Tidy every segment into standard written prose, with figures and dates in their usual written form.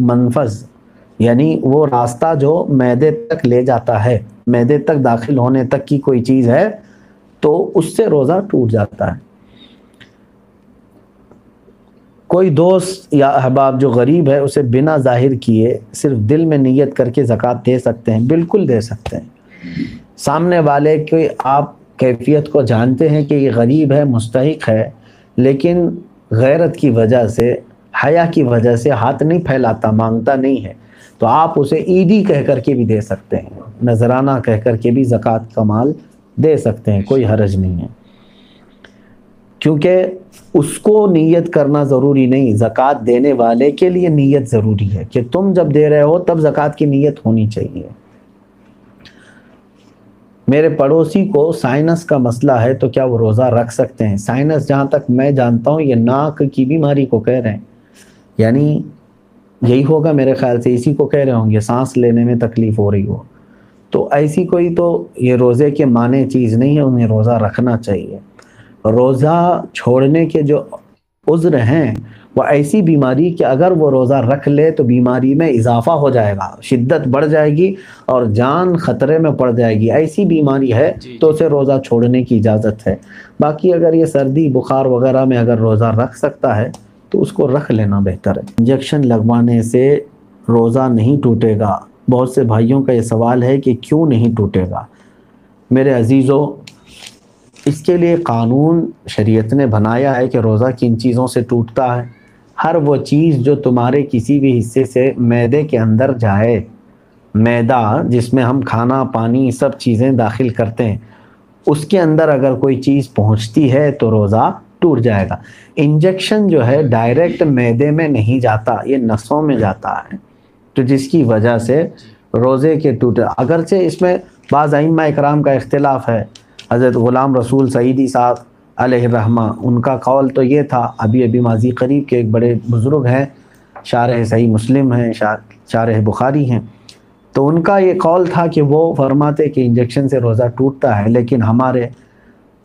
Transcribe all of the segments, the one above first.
منفذ یعنی وہ راستہ جو معدے تک لے جاتا ہے، معدے تک داخل ہونے تک کی کوئی چیز ہے تو اس سے روزہ ٹوٹ جاتا ہے۔ کوئی دوست یا احباب جو غریب ہے اسے بنا ظاہر کیے صرف دل میں نیت کر کے زکوٰۃ دے سکتے ہیں؟ بالکل دے سکتے ہیں۔ سامنے والے کی آپ کیفیت کو جانتے ہیں کہ یہ غریب ہے، مستحق ہے، لیکن غیرت کی وجہ سے، حیا کی وجہ سے ہاتھ نہیں پھیلاتا، مانگتا نہیں ہے، تو آپ اسے عیدی کہہ کر کے بھی دے سکتے ہیں، نذرانہ کہہ کر کے بھی زکوٰۃ کا مال دے سکتے ہیں، کوئی حرج نہیں ہے۔ کیونکہ اس کو نیت کرنا ضروری نہیں، زکوٰۃ دینے والے کے لیے نیت ضروری ہے کہ تم جب دے رہے ہو تب زکوٰۃ کی نیت ہونی چاہیے۔ میرے پڑوسی کو سائنس کا مسئلہ ہے تو کیا وہ روزہ رکھ سکتے ہیں؟ سائنس جہاں تک میں جانتا ہوں یہ ناک کی بیماری کو کہہ رہے ہیں، یعنی یہی ہوگا میرے خیال سے، اسی کو کہہ رہے ہوں گے، سانس لینے میں تکلیف ہو رہی ہو، تو ایسی کوئی تو یہ روزے کے معنی چیز نہیں ہے، انہیں روزہ رکھنا چاہیے۔ روزہ چھوڑنے کے جو عذر ہیں وہ ایسی بیماری کہ اگر وہ روزہ رکھ لے تو بیماری میں اضافہ ہو جائے گا، شدت بڑھ جائے گی اور جان خطرے میں پڑ جائے گی، ایسی بیماری ہے تو اسے روزہ چھوڑنے کی اجازت ہے۔ باقی اگر یہ سردی بخار وغیرہ میں اگر روزہ رکھ سکتا ہے تو اس کو رکھ لینا بہتر ہے۔ انجیکشن لگوانے سے روزہ نہیں ٹوٹے گا؟ بہت سے بھائیوں کا یہ سوال ہے کہ کیوں نہیں ٹوٹے گا؟ میرے عزیزو، اس کے لیے قانون شریعت نے بنایا ہے کہ روزہ کن چیزوں سے ٹوٹتا ہے۔ ہر وہ چیز جو تمہارے کسی بھی حصے سے معدے کے اندر جائے، معدہ جس میں ہم کھانا پانی سب چیزیں داخل کرتے ہیں، اس کے اندر اگر کوئی چیز پہنچتی ہے تو روزہ ٹوٹ جائے گا۔ انجیکشن جو ہے ڈائریکٹ معدے میں نہیں جاتا، یہ نسوں میں جاتا ہے، تو جس کی وجہ سے روزے کے ٹوٹے۔ اگرچہ اس میں بعض ائمہ اکرام کا اختلاف ہے، حضرت غلام رسول سعیدی صاحب علیہ الرحمہ، ان کا قول تو یہ تھا، ابھی ماضی قریب کے ایک بڑے بزرگ ہیں، شارح صحیح مسلم ہیں، شارح بخاری ہیں، تو ان کا یہ قول تھا کہ وہ فرماتے کہ انجیکشن سے روزہ ٹوٹتا ہے، لیکن ہمارے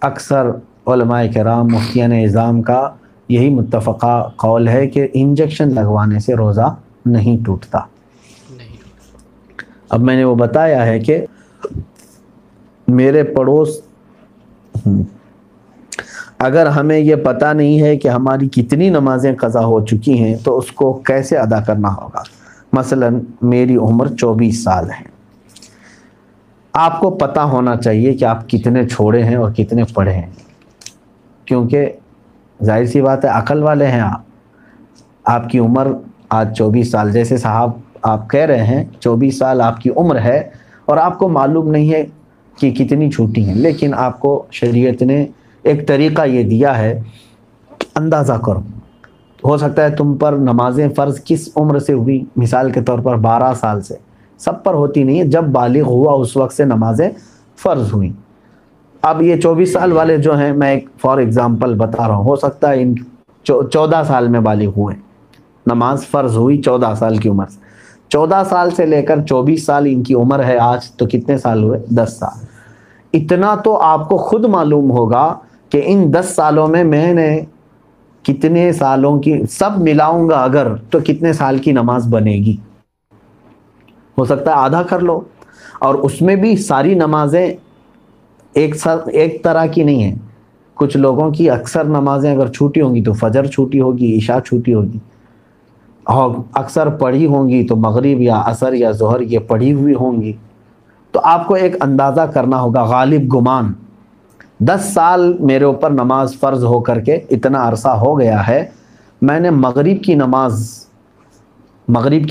اکثر علماء کرام مفتیان اعظام کا یہی متفقہ قول ہے کہ انجیکشن لگوانے سے روزہ نہیں ٹوٹتا۔ اب میں نے وہ بتایا ہے کہ میرے پڑوس، اگر ہمیں یہ پتہ نہیں ہے کہ ہماری کتنی نمازیں قضا ہو چکی ہیں تو اس کو کیسے ادا کرنا ہوگا؟ مثلا میری عمر 24 سال ہے، آپ کو پتہ ہونا چاہیے کہ آپ کتنے چھوڑے ہیں اور کتنے پڑھے ہیں، کیونکہ ظاہر سی بات ہے عقل والے ہیں آپ کی عمر آج 24 سال، جیسے صاحب آپ کہہ رہے ہیں 24 سال آپ کی عمر ہے اور آپ کو معلوم نہیں ہے کہ کتنی چھوٹی ہیں، لیکن آپ کو شریعت نے ایک طریقہ یہ دیا ہے، اندازہ کرو، ہو سکتا ہے تم پر نمازیں فرض کس عمر سے ہوئی، مثال کے طور پر 12 سال سے، سب پر ہوتی نہیں ہے، جب بالغ ہوا اس وقت سے نمازیں فرض ہوئیں۔ اب یہ 24 سال والے جو ہیں، میں ایک فار ایگزامپل بتا رہا ہوں، ہو سکتا ہے ان 14 سال میں بالغ ہوئے، نماز فرض ہوئی 14 سال کی عمر سے، 14 سال سے لے کر 24 سال ان کی عمر ہے آج، تو کتنے سال ہوئے؟ 10 سال۔ اتنا تو آپ کو خود معلوم ہوگا کہ ان 10 سالوں میں میں نے کتنے سالوں کی، سب ملاؤں گا اگر تو کتنے سال کی نماز بنے گی، ہو سکتا ہے آدھا کر لو، اور اس میں بھی ساری نمازیں ایک طرح کی نہیں ہیں، کچھ لوگوں کی اکثر نمازیں اگر چھوٹی ہوں گی تو فجر چھوٹی ہوگی، عشاء چھوٹی ہوگی، اور اکثر پڑھی ہوں گی تو مغرب یا عصر یا ظہر یہ پڑھی ہوئی ہوں گی، تو آپ کو ایک اندازہ کرنا ہوگا، غالب گمان 10 سال میرے اوپر نماز فرض ہو کر کے اتنا عرصہ ہو گیا ہے، میں نے مغرب کی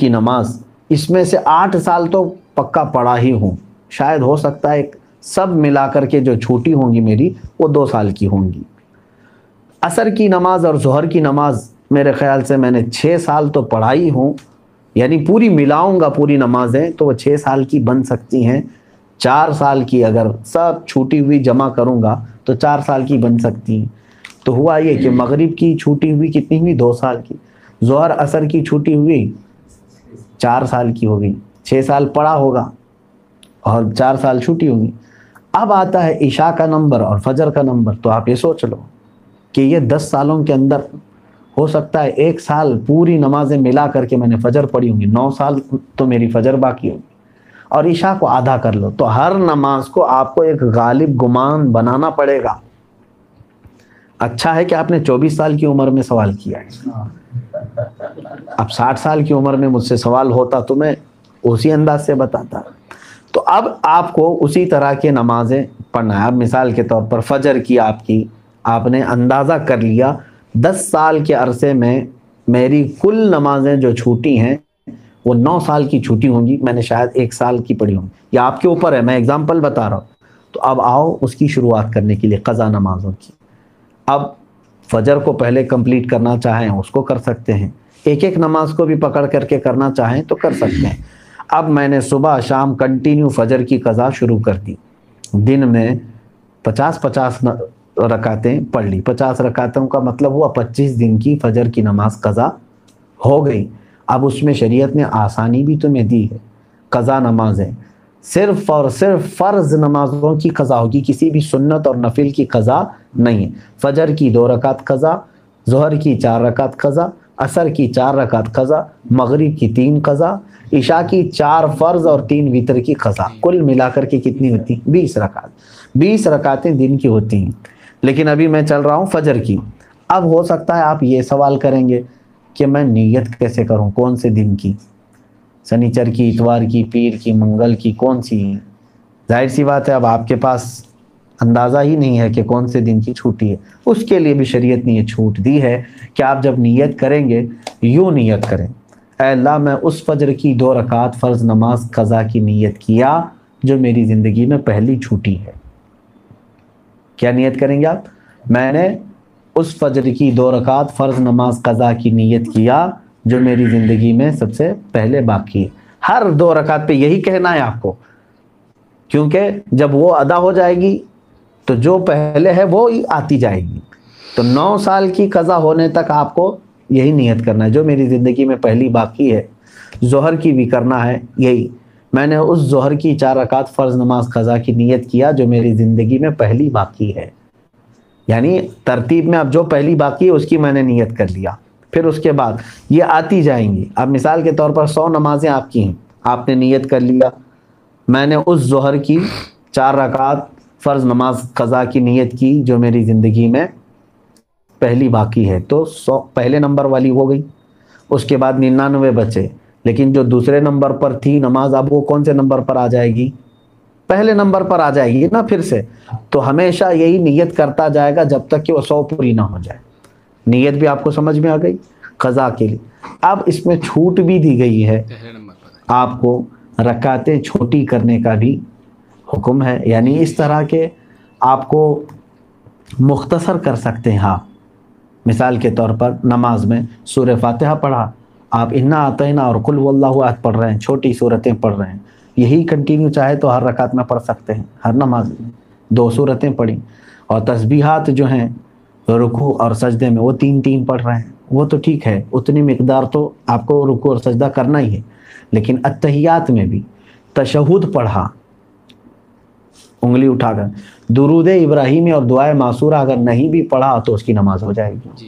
نماز اس میں سے 8 سال تو پکا پڑھا ہی ہوں، شاید ہو سکتا ہے سب ملا کر کے جو چھوٹی ہوں گی میری وہ 2 سال کی ہوں گی۔ عصر کی نماز اور ظہر کی نماز میرے خیال سے میں نے 6 سال تو پڑھائی ہوں، یعنی پوری ملاؤں گا پوری نمازیں تو وہ 6 سال کی بن سکتی ہیں، 4 سال کی اگر سب چھوٹی ہوئی جمع کروں گا تو 4 سال کی بن سکتی ہیں۔ تو ہوا یہ کہ مغرب کی چھوٹی ہوئی کتنی ہوئی؟ 2 سال کی، ظہر عصر کی چھوٹی ہوئی 4 سال کی ہو گئی، 6 سال پڑھا ہوگا اور 4 سال چھوٹی ہوگی۔ اب آتا ہے عشاء کا نمبر اور فجر کا نمبر، تو آپ یہ سوچ لو کہ یہ 10 سالوں کے اندر ہو سکتا ہے 1 سال پوری نمازیں ملا کر کے میں نے فجر پڑھی ہوں گی، 9 سال تو میری فجر باقی ہوگی، اور عشاء کو آدھا کر لو، تو ہر نماز کو آپ کو ایک غالب گمان بنانا پڑے گا۔ اچھا ہے کہ آپ نے 24 سال کی عمر میں سوال کیا ہے، اب 60 سال کی عمر میں مجھ سے سوال ہوتا تو میں اسی انداز سے بتاتا۔ تو اب آپ کو اسی طرح کے نمازیں پڑھنا ہے۔ اب مثال کے طور پر فجر کی آپ نے اندازہ کر لیا 10 سال کے عرصے میں میری کل نمازیں جو چھوٹی ہیں وہ 9 سال کی چھوٹی ہوں گی، میں نے شاید 1 سال کی پڑھی ہوں گی، یا آپ کے اوپر ہے، میں اگزامپل بتا رہا ہوں۔ تو اب آؤ اس کی شروعات کرنے کے لیے قضا نمازوں کی۔ اب فجر کو پہلے کمپلیٹ کرنا چاہیں اس کو کر سکتے ہیں، ایک ایک نماز کو بھی پکڑ کر کے کرنا چاہیں تو کر سکتے ہیں۔ اب میں نے صبح شام کنٹینیو فجر کی قضا شروع کر دی، دن میں 50 رکعتیں پڑھ لی، 50 رکعتوں کا مطلب ہوا 25 دن کی فجر کی نماز قضا ہو گئی۔ اب اس میں شریعت نے آسانی بھی تمہیں دی ہے، قضا نمازیں صرف اور صرف فرض نمازوں کی قضا ہوگی، کسی بھی سنت اور نفل کی قضا نہیں ہے۔ فجر کی 2 رکعت قضا، ظہر کی 4 رکعت قضا، عصر کی 4 رکعت قضا، مغرب کی 3 قضا، عشاء کی 4 فرض اور 3 وتر کی قضا، کل ملا کر کے کتنی ہوتی؟ 20 رکعت۔ 20 رکعتیں دن کی ہوتی ہیں، لیکن ابھی میں چل رہا ہوں فجر کی۔ اب ہو سکتا ہے آپ یہ سوال کریں گے کہ میں نیت کیسے کروں، کون سے دن کی، سنیچر کی، اتوار کی، پیر کی، منگل کی، کون سی؟ ظاہر سی بات ہے اب آپ کے پاس اندازہ ہی نہیں ہے کہ کون سے دن کی چھوٹی ہے۔ اس کے لیے بھی شریعت نے یہ چھوٹ دی ہے کہ آپ جب نیت کریں گے یوں نیت کریں، اے اللہ میں اس فجر کی 2 رکعت فرض نماز قضا کی نیت کیا جو میری زندگی میں پہلی چھوٹی ہے۔ کیا نیت کریں گے آپ؟ میں نے اس فجر کی 2 رکعت فرض نماز قضا کی نیت کیا جو میری زندگی میں سب سے پہلے باقی ہے۔ ہر 2 رکعت پہ یہی کہنا ہے آپ کو، کیونکہ جب وہ ادا ہو جائے گی تو جو پہلے ہے وہ ہی آتی جائے گی۔ تو 9 سال کی قضا ہونے تک آپ کو یہی نیت کرنا ہے جو میری زندگی میں پہلی باقی ہے۔ ظہر کی بھی کرنا ہے یہی، میں نے اس ظہر کی 4 رکعت فرض نماز قضا کی نیت کیا جو میری زندگی میں پہلی باقی ہے، یعنی ترتیب میں اب جو پہلی باقی ہے اس کی میں نے نیت کر لیا، پھر اس کے بعد یہ آتی جائیں گی۔ اب مثال کے طور پر 100 نمازیں آپ کی ہیں، آپ نے نیت کر لیا میں نے اس ظہر کی 4 رکعت فرض نماز قضا کی نیت کی جو میری زندگی میں پہلی باقی ہے، تو 100 پہلے نمبر والی ہو گئی، اس کے بعد 99 بچے، لیکن جو دوسرے نمبر پر تھی نماز اب وہ کون سے نمبر پر آ جائے گی؟ پہلے نمبر پر آ جائے گی نا پھر سے۔ تو ہمیشہ یہی نیت کرتا جائے گا جب تک کہ وہ 100 پوری نہ ہو جائے۔ نیت بھی آپ کو سمجھ میں آ گئی قضا کے لیے۔ اب اس میں چھوٹ بھی دی گئی ہے، آپ کو رکعتیں چھوٹی کرنے کا بھی حکم ہے، یعنی اس طرح کے آپ کو مختصر کر سکتے ہیں آپ۔ مثال کے طور پر نماز میں سورہ فاتحہ پڑھا، آپ انا اعطینا اور قل هو اللہ احد پڑھ رہے ہیں، چھوٹی صورتیں پڑھ رہے ہیں، یہی کنٹینیو چاہے تو ہر رکعت میں پڑھ سکتے ہیں، ہر نماز میں 2 صورتیں پڑھی، اور تسبیحات جو ہیں رکوع اور سجدے میں وہ 3 پڑھ رہے ہیں، وہ تو ٹھیک ہے، اتنی مقدار تو آپ کو رکوع اور سجدہ کرنا ہی ہے۔ لیکن اتحیات میں بھی تشہد پڑھا انگلی اٹھا کر، درود ابراہیمی اور دعائے معصورہ اگر نہیں بھی پڑھا تو اس کی نماز ہو جائے گی۔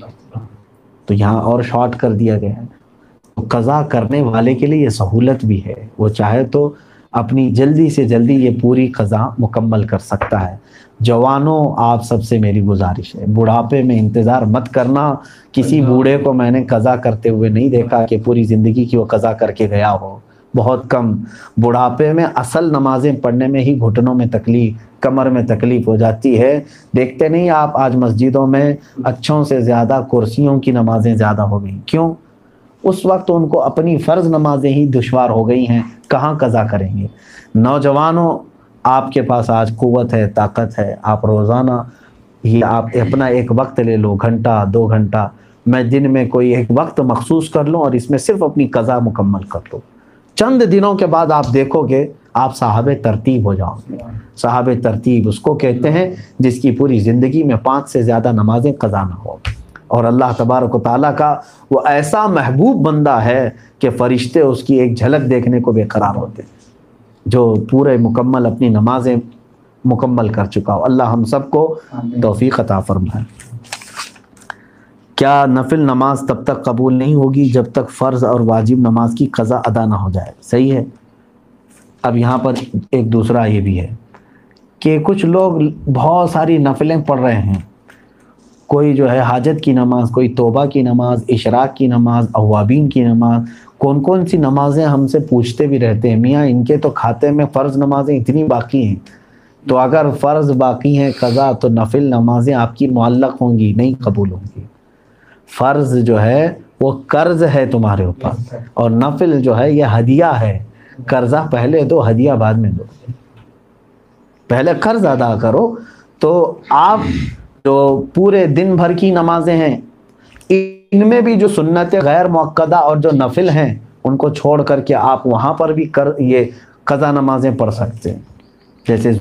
تو یہاں اور شارٹ کر دیا گیا ہے۔ قضا کرنے والے کے لیے یہ سہولت بھی ہے، وہ چاہے تو اپنی جلدی سے جلدی یہ پوری قضا مکمل کر سکتا ہے۔ جوانوں آپ سب سے میری گزارش ہے، بڑھاپے میں انتظار مت کرنا۔ کسی بوڑھے کو میں نے قضا کرتے ہوئے نہیں دیکھا کہ پوری زندگی کی وہ قضا کر کے گیا ہو، بہت کم۔ بڑھاپے میں اصل نمازیں پڑھنے میں ہی گھٹنوں میں تکلیف، کمر میں تکلیف ہو جاتی ہے۔ دیکھتے نہیں آپ آج مسجدوں میں اچھوں سے زیادہ کرسیوں کی نمازیں زیادہ ہو گئی، کیوں؟ اس وقت ان کو اپنی فرض نمازیں ہی دشوار ہو گئی ہیں، کہاں قضا کریں گے؟ نوجوانوں آپ کے پاس آج قوت ہے، طاقت ہے، آپ روزانہ ہی آپ اپنا ایک وقت لے لو، گھنٹہ 2 گھنٹہ، میں دن میں کوئی ایک وقت مخصوص کر لوں اور اس میں صرف اپنی قضا مکمل کر لوں۔ چند دنوں کے بعد آپ دیکھو گے آپ صاحب ترتیب ہو جاؤ گے۔ صاحب ترتیب اس کو کہتے ہیں جس کی پوری زندگی میں 5 سے زیادہ نمازیں قضا نہ ہو، اور اللہ تبارک و تعالیٰ کا وہ ایسا محبوب بندہ ہے کہ فرشتے اس کی ایک جھلک دیکھنے کو بے قرار ہوتے ہیں، جو پورے مکمل اپنی نمازیں مکمل کر چکا ہو۔ اللہ ہم سب کو توفیق عطا فرمائے۔ کیا نفل نماز تب تک قبول نہیں ہوگی جب تک فرض اور واجب نماز کی قضا ادا نہ ہو جائے؟ صحیح ہے۔ اب یہاں پر ایک دوسرا یہ بھی ہے کہ کچھ لوگ بہت ساری نفلیں پڑھ رہے ہیں، کوئی جو ہے حاجت کی نماز، کوئی توبہ کی نماز، اشراق کی نماز، اوابین کی نماز، کون کون سی نمازیں ہم سے پوچھتے بھی رہتے ہیں، میاں ان کے تو کھاتے میں فرض نمازیں اتنی باقی ہیں، تو اگر فرض باقی ہیں قضا تو نفل نمازیں آپ کی معلق ہوں گی، نہیں قبول ہوں گی۔ فرض جو ہے وہ قرض ہے تمہارے اوپر، اور نفل جو ہے یہ ہدیہ ہے۔ قرضہ پہلے دو، ہدیہ بعد میں دو، پہلے قرض ادا کرو۔ تو آپ جو پورے دن بھر کی نمازیں ہیں ان میں بھی جو سنت غیر مؤکدہ اور جو نفل ہیں ان کو چھوڑ کر کے آپ وہاں پر بھی یہ قضا نمازیں پڑھ سکتے ہیں۔ جیسے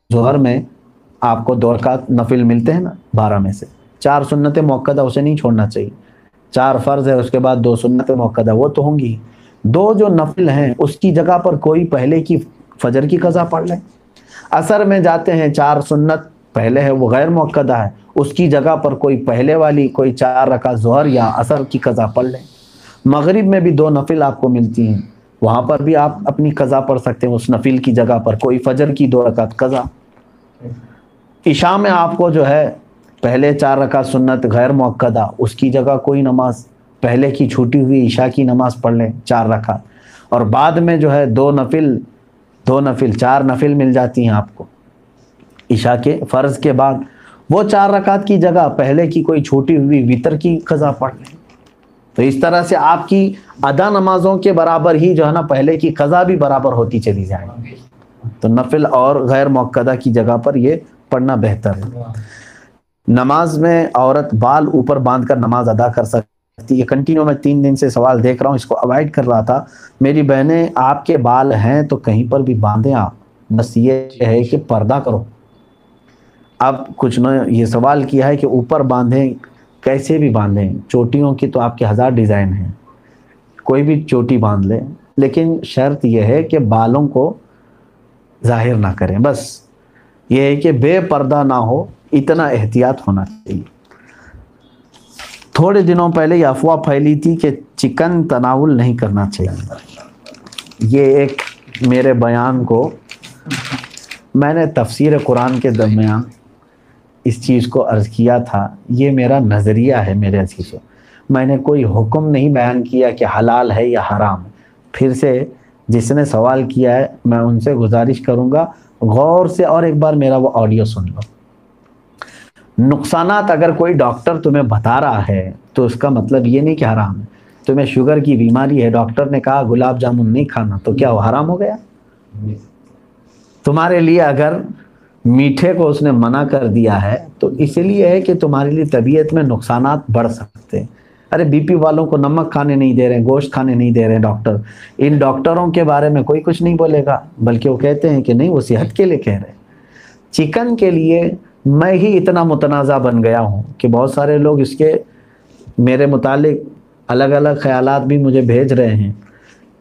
ظہر میں آپ کو 2 رکعت نفل ملتے ہیں نا 12 میں سے، 4 سنت مؤکدہ اسے نہیں چھوڑنا چاہیے، 4 فرض ہے اس کے بعد 2 سنت مؤکدہ وہ تو ہوں گی، 2 جو نفل ہیں اس کی جگہ پر کوئی پہلے کی فجر کی قضا پڑھ لیں۔ عصر میں جاتے ہیں 4 سنت پہلے ہے وہ غیر مؤکدہ ہے، اس کی جگہ پر کوئی پہلے والی کوئی 4 رکعت ظہر یا عصر کی قضا پڑھ لیں۔ مغرب میں بھی 2 نفل آپ کو ملتی ہیں، وہاں پر بھی آپ اپنی قضا پڑھ سکتے ہیں، اس نفل کی جگہ پر کوئی فجر کی 2 رکعت قضا۔ عشاء میں آپ کو جو ہے پہلے 4 رکعت سنت غیر مؤکدہ، اس کی جگہ کوئی نماز پہلے کی چھوٹی ہوئی عشاء کی نماز پڑھ لیں 4 رکعت، اور بعد میں جو ہے 2 نفل 4 نفل مل جاتی ہیں آپ کو عشاء کے فرض کے بعد، وہ 4 رکعت کی جگہ پہلے کی کوئی چھوٹی ہوئی وتر کی قضا پڑھ لیں۔ تو اس طرح سے آپ کی ادا نمازوں کے برابر ہی جو ہے نا پہلے کی قضا بھی برابر ہوتی چلی جائے گی۔ تو نفل اور غیر مؤکدہ کی جگہ پر یہ پڑھنا بہتر ہے۔ نماز میں عورت بال اوپر باندھ کر نماز ادا کر سکتی ہے؟ یہ کنٹینیو میں 3 دن سے سوال دیکھ رہا ہوں، اس کو اوائڈ کر رہا تھا۔ میری بہنیں آپ کے بال ہیں تو کہیں پر بھی باندھیں آپ، بس یہ ہے کہ پردہ کرو۔ اب کچھ نے یہ سوال کیا ہے کہ اوپر باندھیں، کیسے بھی باندھیں، چوٹیوں کی تو آپ کے 1000 ڈیزائن ہیں، کوئی بھی چوٹی باندھ لیں، لیکن شرط یہ ہے کہ بالوں کو ظاہر نہ کریں، بس یہ ہے کہ بے پردہ نہ ہو، اتنا احتیاط ہونا چاہیے۔ تھوڑے دنوں پہلے یہ افواہ پھیلی تھی کہ چکن تناول نہیں کرنا چاہیے، یہ ایک میرے بیان کو میں نے تفسیر قرآن کے درمیان اس چیز کو عرض کیا تھا، یہ میرا نظریہ ہے میرے عزیزوں، میں نے کوئی حکم نہیں بیان کیا کہ حلال ہے یا حرام۔ پھر سے جس نے سوال کیا ہے میں ان سے گزارش کروں گا غور سے اور ایک بار میرا وہ آڈیو سن لو۔ نقصانات اگر کوئی ڈاکٹر تمہیں بتا رہا ہے تو اس کا مطلب یہ نہیں کہ حرام ہے۔ تمہیں شوگر کی بیماری ہے، ڈاکٹر نے کہا گلاب جامن نہیں کھانا، تو کیا وہ حرام ہو گیا؟ تمہارے لیے اگر میٹھے کو اس نے منع کر دیا ہے تو اس لیے ہے کہ تمہارے لیے طبیعت میں نقصانات بڑھ سکتے ہیں۔ ارے بی پی والوں کو نمک کھانے نہیں دے رہے ہیں، گوشت کھانے نہیں دے رہے ہیں ڈاکٹر، ان ڈاکٹروں کے بارے میں کوئی کچھ نہیں بولے گا، بلکہ وہ کہتے ہیں کہ نہیں وہ صحت کے لیے کہہ رہے ہیں۔ چکن کے لیے میں ہی اتنا متنازع بن گیا ہوں کہ بہت سارے لوگ اس کے میرے متعلق الگ الگ خیالات بھی مجھے بھیج رہے ہیں۔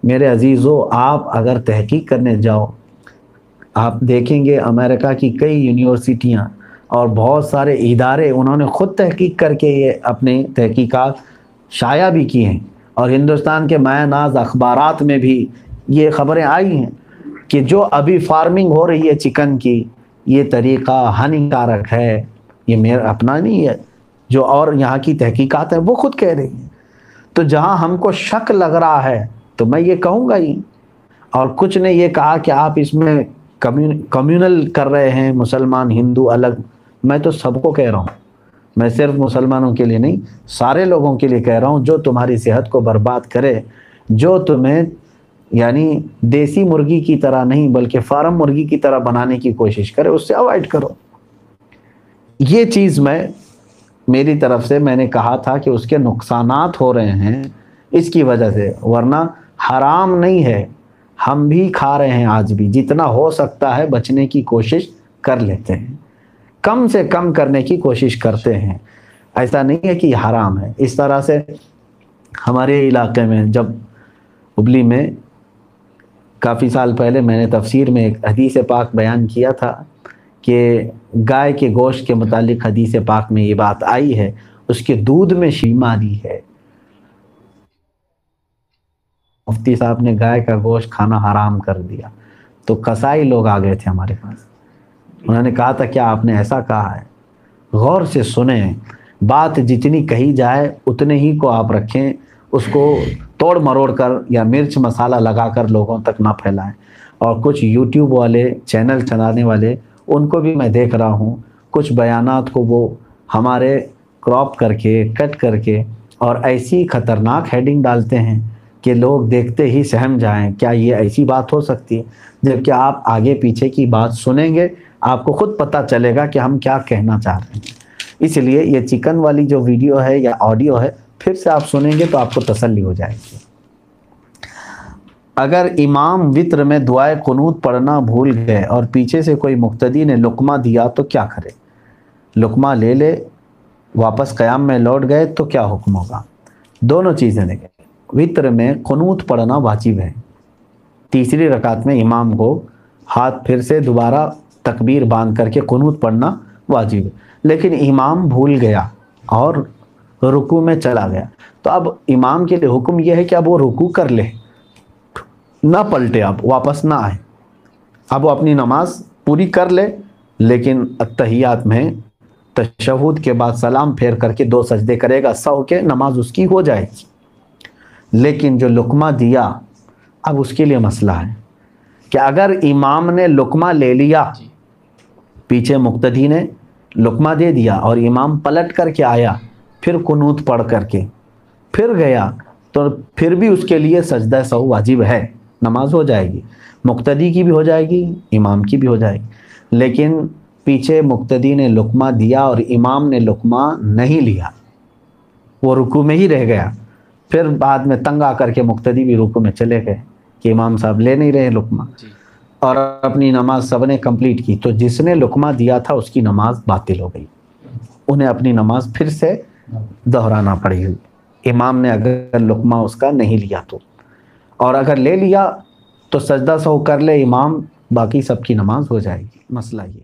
میرے عزیزو، آپ اگر تحقیق کرنے جاؤ، آپ دیکھیں گے امریکہ کی کئی یونیورسٹیاں اور بہت سارے ادارے انہوں نے خود تحقیق کر کے یہ اپنے تحقیقات شائع بھی کی ہیں، اور ہندوستان کے مایہ ناز اخبارات میں بھی یہ خبریں آئی ہیں کہ جو ابھی فارمنگ ہو رہی ہے چکن کی، یہ طریقہ ہانیکارک ہے۔ یہ میرا اپنا نہیں ہے، جو اور یہاں کی تحقیقات ہیں وہ خود کہہ رہی ہیں۔ تو جہاں ہم کو شک لگ رہا ہے تو میں یہ کہوں گا ہی، اور کچھ نے یہ کہا کہ آپ اس میں کمیونل کر رہے ہیں، مسلمان ہندو الگ۔ میں تو سب کو کہہ رہا ہوں، میں صرف مسلمانوں کے لیے نہیں، سارے لوگوں کے لیے کہہ رہا ہوں، جو تمہاری صحت کو برباد کرے، جو تمہیں یعنی دیسی مرغی کی طرح نہیں بلکہ فارم مرغی کی طرح بنانے کی کوشش کرے، اس سے اوائڈ کرو۔ یہ چیز میری طرف سے میں نے کہا تھا کہ اس کے نقصانات ہو رہے ہیں اس کی وجہ سے، ورنہ حرام نہیں ہے، ہم بھی کھا رہے ہیں آج بھی، جتنا ہو سکتا ہے بچنے کی کوشش کر لیتے ہیں، کم سے کم کرنے کی کوشش کرتے ہیں، ایسا نہیں ہے کہ یہ حرام ہے۔ اس طرح سے ہمارے علاقے میں جب ہبلی میں کافی سال پہلے میں نے تفسیر میں ایک حدیث پاک بیان کیا تھا کہ گائے کے گوشت کے متعلق حدیث پاک میں یہ بات آئی ہے، اس کے دودھ میں بیماری ہے. مفتی صاحب نے گائے کا گوشت کھانا حرام کر دیا تو قصائی لوگ آ گئے تھے ہمارے پاس. انہوں نے کہا تھا کیا آپ نے ایسا کہا ہے؟ غور سے سنیں, بات جتنی کہی جائے اتنے ہی کو آپ رکھیں, اس کو توڑ مروڑ کر یا مرچ مسالہ لگا کر لوگوں تک نہ پھیلائیں. اور کچھ یوٹیوب والے چینل چلانے والے, ان کو بھی میں دیکھ رہا ہوں, کچھ بیانات کو وہ ہمارے کراپ کر کے کٹ کر کے اور ایسی خطرناک ہیڈنگ ڈالتے ہیں کہ لوگ دیکھتے ہی سہم جائیں کیا یہ ایسی بات ہو سکتی ہے. جبکہ آپ آگے پیچھے کی بات سنیں گے آپ کو خود پتہ چلے گا کہ ہم کیا کہنا چاہ رہے ہیں. اس لیے یہ چکن والی جو ویڈیو ہے یا آڈیو ہے پھر سے آپ سنیں گے تو آپ کو تسلی ہو جائے گی. اگر امام وطر میں دعائے قنوت پڑھنا بھول گئے اور پیچھے سے کوئی مقتدی نے لقمہ دیا تو کیا کرے؟ لقمہ لے لے, واپس قیام میں لوٹ گئے تو کیا حکم ہوگا؟ دونوں چیزیں دیکھیں. وطر میں قنوت پڑھنا واجب ہے. تیسری رکعت میں امام کو ہاتھ پھر سے دوبارہ تکبیر باندھ کر کے قنوت پڑھنا واجب ہے. لیکن امام بھول گیا اور رکوع میں چلا گیا تو اب امام کے لیے حکم یہ ہے کہ اب وہ رکوع کر لے, نہ پلٹے, اب واپس نہ آئے, اب وہ اپنی نماز پوری کر لے. لیکن اتحیات میں تشہد کے بعد سلام پھیر کر کے 2 سجدے کرے گا, سہو کے نماز اس کی ہو جائے گی. لیکن جو لقمہ دیا اب اس کے لیے مسئلہ ہے کہ اگر امام نے لقمہ لے لیا, پیچھے مقتدی نے لقمہ دے دیا اور امام پلٹ کر کے آیا پھر قنوت پڑھ کر کے پھر گیا تو پھر بھی اس کے لیے سجدہ سہو واجب ہے, نماز ہو جائے گی, مقتدی کی بھی ہو جائے گی امام کی بھی ہو جائے گی. لیکن پیچھے مقتدی نے لقمہ دیا اور امام نے لقمہ نہیں لیا, وہ رکوع میں ہی رہ گیا. پھر بعد میں تنگ آ کر کے مقتدی بھی رکوع میں چلے گئے کہ امام صاحب لے نہیں رہے لقمہ, اور اپنی نماز سب نے کمپلیٹ کی. تو جس نے لقمہ دیا تھا اس کی نماز باطل ہو گئی, انہیں اپنی نماز پھر سے دہرانا پڑے گی. امام نے اگر لقمہ اس کا نہیں لیا تو, اور اگر لے لیا تو سجدہ سہو کر لے امام, باقی سب کی نماز ہو جائے گی. مسئلہ یہ.